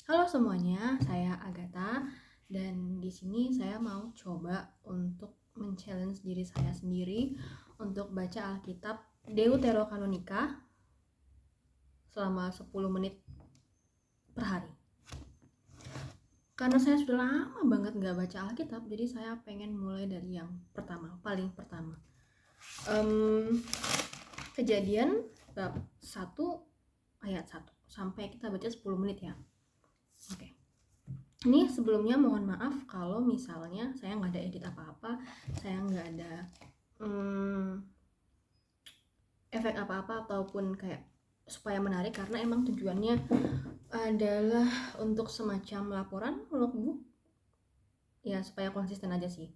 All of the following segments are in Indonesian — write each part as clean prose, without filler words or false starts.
Halo semuanya, saya Agatha dan di sini saya mau coba untuk men-challenge diri saya sendiri untuk baca Alkitab Deuterokanonika selama 10 menit per hari. Karena saya sudah lama banget nggak baca Alkitab, jadi saya pengen mulai dari yang paling pertama. Kejadian bab 1 ayat 1 sampai kita baca 10 menit ya. Oke. Ini sebelumnya mohon maaf kalau misalnya saya nggak ada edit apa-apa, saya nggak ada efek apa-apa ataupun kayak supaya menarik, karena emang tujuannya adalah untuk semacam laporan logbook ya, supaya konsisten aja sih.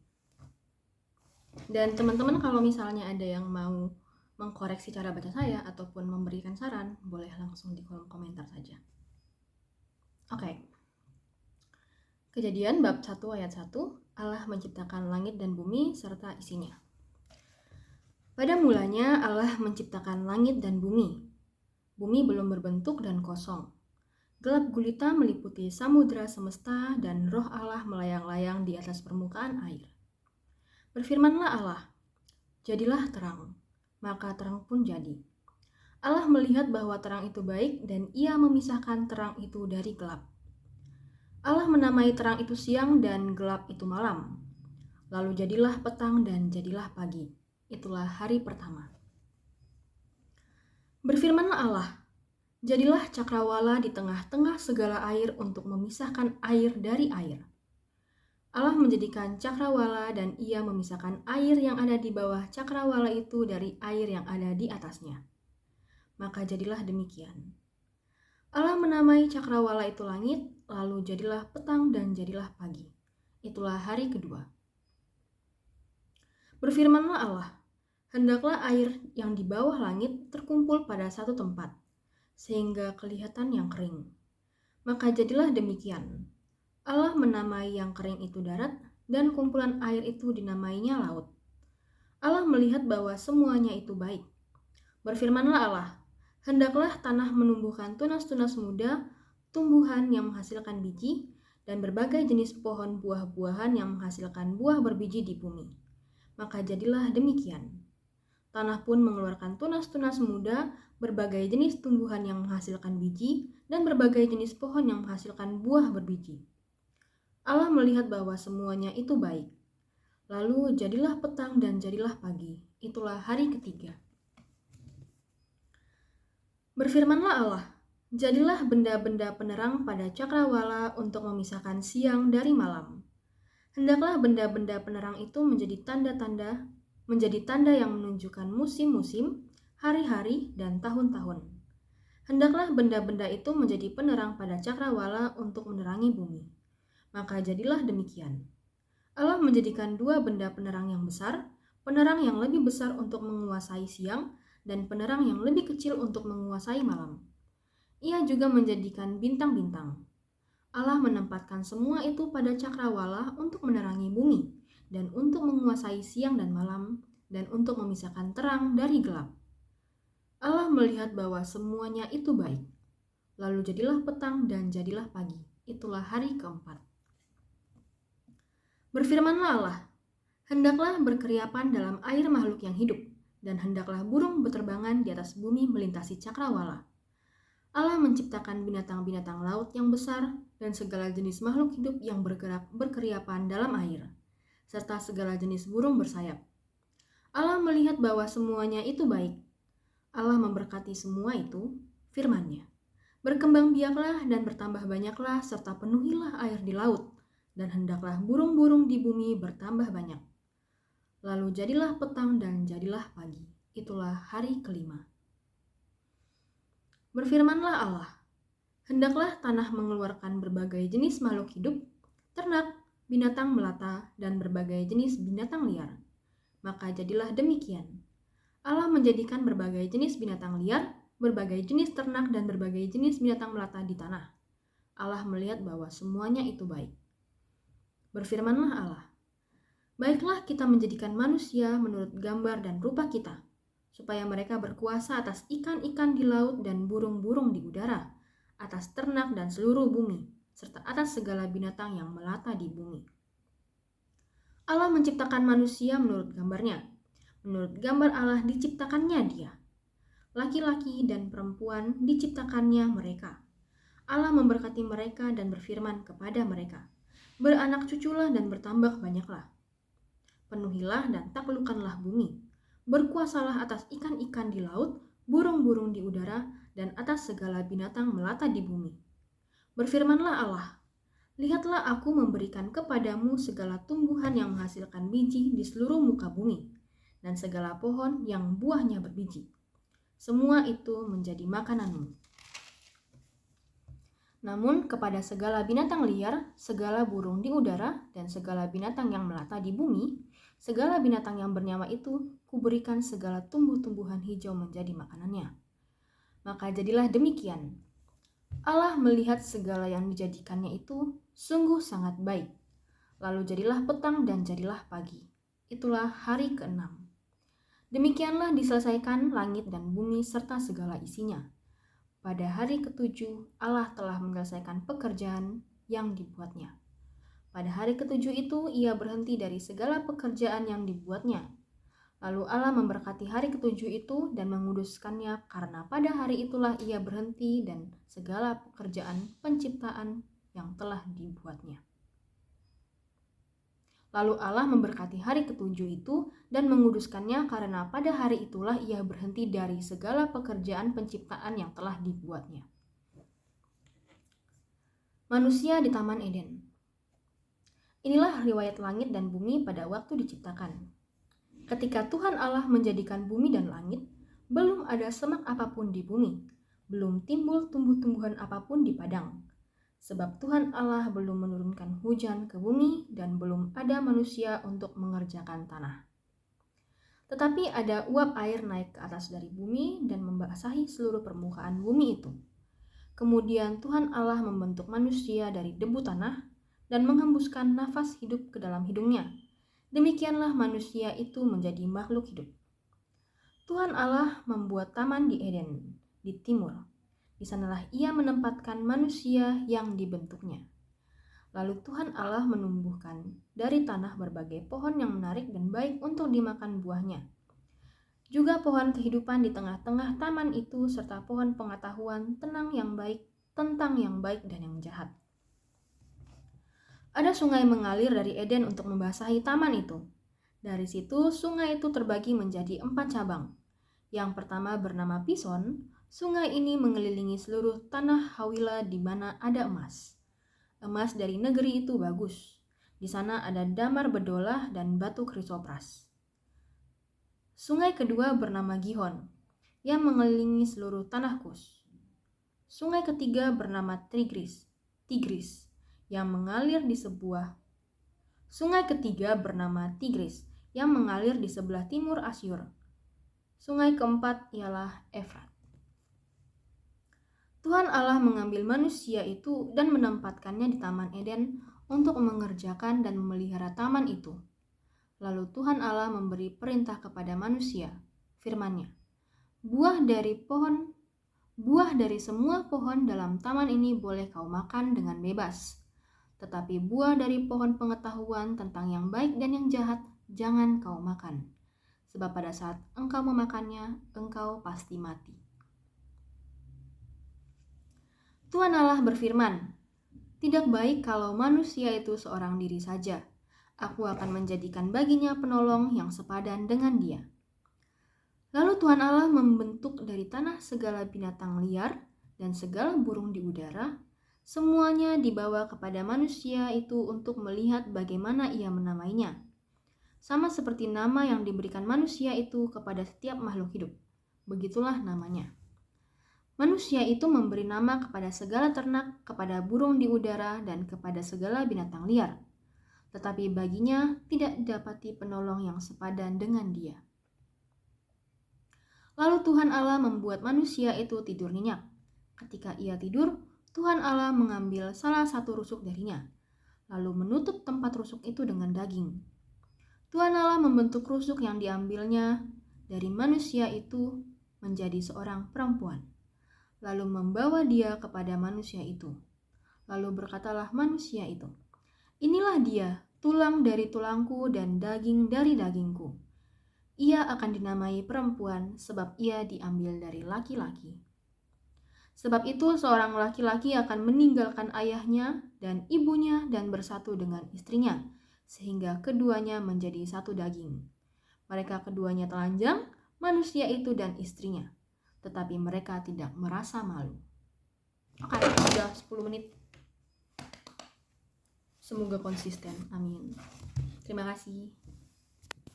Dan teman-teman kalau misalnya ada yang mau mengkoreksi cara baca saya ataupun memberikan saran, boleh langsung di kolom komentar saja. Oke. Kejadian bab 1 ayat 1, Allah menciptakan langit dan bumi serta isinya. Pada mulanya Allah menciptakan langit dan bumi. Bumi belum berbentuk dan kosong. Gelap gulita meliputi samudera semesta dan roh Allah melayang-layang di atas permukaan air. Berfirmanlah Allah, jadilah terang. Maka terang pun jadi. Allah melihat bahwa terang itu baik dan ia memisahkan terang itu dari gelap. Allah menamai terang itu siang dan gelap itu malam. Lalu jadilah petang dan jadilah pagi. Itulah hari pertama. Berfirmanlah Allah, jadilah cakrawala di tengah-tengah segala air untuk memisahkan air dari air. Allah menjadikan cakrawala dan ia memisahkan air yang ada di bawah cakrawala itu dari air yang ada di atasnya. Maka jadilah demikian. Allah menamai cakrawala itu langit, lalu jadilah petang dan jadilah pagi. Itulah hari kedua. Berfirmanlah Allah, hendaklah air yang di bawah langit terkumpul pada satu tempat, sehingga kelihatan yang kering. Maka jadilah demikian. Allah menamai yang kering itu darat, dan kumpulan air itu dinamainya laut. Allah melihat bahwa semuanya itu baik. Berfirmanlah Allah, hendaklah tanah menumbuhkan tunas-tunas muda, tumbuhan yang menghasilkan biji, dan berbagai jenis pohon buah-buahan yang menghasilkan buah berbiji di bumi. Maka jadilah demikian. Tanah pun mengeluarkan tunas-tunas muda, berbagai jenis tumbuhan yang menghasilkan biji, dan berbagai jenis pohon yang menghasilkan buah berbiji. Allah melihat bahwa semuanya itu baik. Lalu jadilah petang dan jadilah pagi. Itulah hari ketiga. Berfirmanlah Allah, jadilah benda-benda penerang pada cakrawala untuk memisahkan siang dari malam. Hendaklah benda-benda penerang itu menjadi tanda yang menunjukkan musim-musim, hari-hari, dan tahun-tahun. Hendaklah benda-benda itu menjadi penerang pada cakrawala untuk menerangi bumi. Maka jadilah demikian. Allah menjadikan dua benda penerang yang besar, penerang yang lebih besar untuk menguasai siang, dan penerang yang lebih kecil untuk menguasai malam. Ia juga menjadikan bintang-bintang. Allah menempatkan semua itu pada cakrawala untuk menerangi bumi, dan untuk menguasai siang dan malam, dan untuk memisahkan terang dari gelap. Allah melihat bahwa semuanya itu baik. Lalu jadilah petang dan jadilah pagi. Itulah hari keempat. Berfirmanlah Allah, hendaklah berkeriapan dalam air makhluk yang hidup, dan hendaklah burung berterbangan di atas bumi melintasi cakrawala. Allah menciptakan binatang-binatang laut yang besar dan segala jenis makhluk hidup yang bergerak berkeriapan dalam air, serta segala jenis burung bersayap. Allah melihat bahwa semuanya itu baik. Allah memberkati semua itu, firman-Nya. Berkembang biaklah dan bertambah banyaklah serta penuhilah air di laut, dan hendaklah burung-burung di bumi bertambah banyak. Lalu jadilah petang dan jadilah pagi. Itulah hari kelima. Berfirmanlah Allah, hendaklah tanah mengeluarkan berbagai jenis makhluk hidup, ternak, binatang melata, dan berbagai jenis binatang liar. Maka jadilah demikian. Allah menjadikan berbagai jenis binatang liar, berbagai jenis ternak, dan berbagai jenis binatang melata di tanah. Allah melihat bahwa semuanya itu baik. Berfirmanlah Allah, baiklah kita menjadikan manusia menurut gambar dan rupa kita, supaya mereka berkuasa atas ikan-ikan di laut dan burung-burung di udara, atas ternak dan seluruh bumi, serta atas segala binatang yang melata di bumi. Allah menciptakan manusia menurut gambarnya. Menurut gambar Allah diciptakannya dia. Laki-laki dan perempuan diciptakannya mereka. Allah memberkati mereka dan berfirman kepada mereka, "Beranak cuculah dan bertambah banyaklah. Penuhilah dan taklukkanlah bumi. Berkuasalah atas ikan-ikan di laut, burung-burung di udara, dan atas segala binatang melata di bumi." Berfirmanlah Allah, "Lihatlah aku memberikan kepadamu segala tumbuhan yang menghasilkan biji di seluruh muka bumi, dan segala pohon yang buahnya berbiji. Semua itu menjadi makananmu. Namun kepada segala binatang liar, segala burung di udara, dan segala binatang yang melata di bumi, segala binatang yang bernyawa itu, kuberikan segala tumbuh-tumbuhan hijau menjadi makanannya." Maka jadilah demikian. Allah melihat segala yang dijadikannya itu sungguh sangat baik. Lalu jadilah petang dan jadilah pagi. Itulah hari ke-6. Demikianlah diselesaikan langit dan bumi serta segala isinya. Pada hari ke-7 Allah telah menyelesaikan pekerjaan yang dibuatnya. Pada hari ke-7 itu ia berhenti dari segala pekerjaan yang dibuatnya. Lalu Allah memberkati hari ke-7 itu dan menguduskannya, karena pada hari itulah ia berhenti dan segala pekerjaan penciptaan yang telah dibuatnya. Lalu Allah memberkati hari ke-7 itu dan menguduskannya, karena pada hari itulah ia berhenti dari segala pekerjaan penciptaan yang telah dibuatnya. Manusia di Taman Eden. Inilah riwayat langit dan bumi pada waktu diciptakan. Ketika Tuhan Allah menjadikan bumi dan langit, belum ada semak apapun di bumi, belum timbul tumbuh-tumbuhan apapun di padang. Sebab Tuhan Allah belum menurunkan hujan ke bumi dan belum ada manusia untuk mengerjakan tanah. Tetapi ada uap air naik ke atas dari bumi dan membasahi seluruh permukaan bumi itu. Kemudian Tuhan Allah membentuk manusia dari debu tanah dan menghembuskan nafas hidup ke dalam hidungnya. Demikianlah manusia itu menjadi makhluk hidup. Tuhan Allah membuat taman di Eden, di timur. Di sanalah ia menempatkan manusia yang dibentuknya. Lalu Tuhan Allah menumbuhkan dari tanah berbagai pohon yang menarik dan baik untuk dimakan buahnya. Juga pohon kehidupan di tengah-tengah taman itu, serta pohon pengetahuan tentang yang baik dan yang jahat. Ada sungai mengalir dari Eden untuk membasahi taman itu. Dari situ sungai itu terbagi menjadi 4 cabang. Yang pertama bernama Pison. Sungai ini mengelilingi seluruh tanah Hawila di mana ada emas. Emas dari negeri itu bagus. Di sana ada damar bedolah dan batu krisopras. Sungai kedua bernama Gihon, yang mengelilingi seluruh tanah Kus. Sungai ketiga bernama Tigris, yang mengalir di sebelah timur Asyur. Sungai keempat ialah Efrat. Tuhan Allah mengambil manusia itu dan menempatkannya di Taman Eden untuk mengerjakan dan memelihara taman itu. Lalu Tuhan Allah memberi perintah kepada manusia, firman-Nya, buah dari semua pohon dalam taman ini boleh kau makan dengan bebas. Tetapi buah dari pohon pengetahuan tentang yang baik dan yang jahat jangan kau makan. Sebab pada saat engkau memakannya, engkau pasti mati. Tuhan Allah berfirman, "Tidak baik kalau manusia itu seorang diri saja. Aku akan menjadikan baginya penolong yang sepadan dengan dia." Lalu Tuhan Allah membentuk dari tanah segala binatang liar dan segala burung di udara. Semuanya dibawa kepada manusia itu untuk melihat bagaimana ia menamainya. Sama seperti nama yang diberikan manusia itu kepada setiap makhluk hidup. Begitulah namanya. Manusia itu memberi nama kepada segala ternak, kepada burung di udara, dan kepada segala binatang liar. Tetapi baginya tidak didapati penolong yang sepadan dengan dia. Lalu Tuhan Allah membuat manusia itu tidur nyenyak. Ketika ia tidur, Tuhan Allah mengambil salah satu rusuk darinya, lalu menutup tempat rusuk itu dengan daging. Tuhan Allah membentuk rusuk yang diambilnya dari manusia itu menjadi seorang perempuan, lalu membawa dia kepada manusia itu. Lalu berkatalah manusia itu, "Inilah dia, tulang dari tulangku dan daging dari dagingku. Ia akan dinamai perempuan sebab ia diambil dari laki-laki. Sebab itu seorang laki-laki akan meninggalkan ayahnya dan ibunya dan bersatu dengan istrinya, sehingga keduanya menjadi satu daging. Mereka keduanya telanjang, manusia itu dan istrinya, tetapi mereka tidak merasa malu." Oke, sudah 10 menit. Semoga konsisten. Amin. Terima kasih.